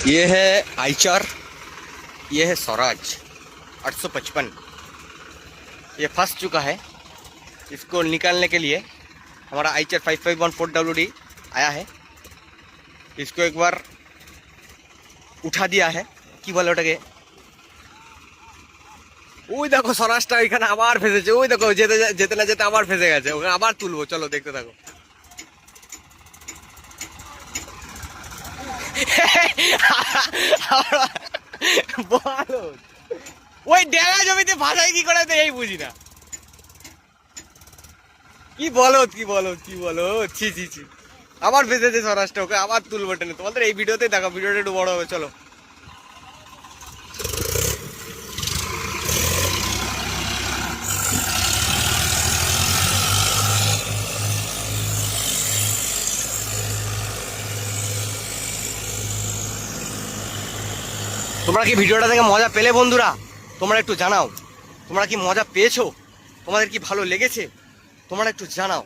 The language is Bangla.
ये है आइचर, ये है स्वराज 855। ये फंस चुका है। इसको निकालने के लिए हमारा आइचर 5514WD आया है। इसको एक बार उठा दिया है कि बोले ওটাকে। ওই দেখো স্বরাজটা এখানে আবার ফেসেছে। ওই দেখো যেতে যেতে না যেতে আবার ফেসে গেছে। ওকে আবার তুলবো, চলো দেখতে থাকো। বলো ওই ডেঙ্গা জমিতে ভাষায় কি করে এই বুঝি না। কি বলো কি বলো কি বলো, ছি ছি ছি, আবার ফেসেছে স্বরাজটা। ওকে আবার তুলবো টেনে। তোমাদের এই ভিডিওতে দেখো, ভিডিওটা একটু বড় হবে, চলো। তোমরা কি ভিডিওটা দেখে মজা পেলে বন্ধুরা? তোমরা একটু জানাও, তোমরা কি মজা পেয়েছো? তোমাদের কি ভালো লেগেছে? তোমরা একটু জানাও।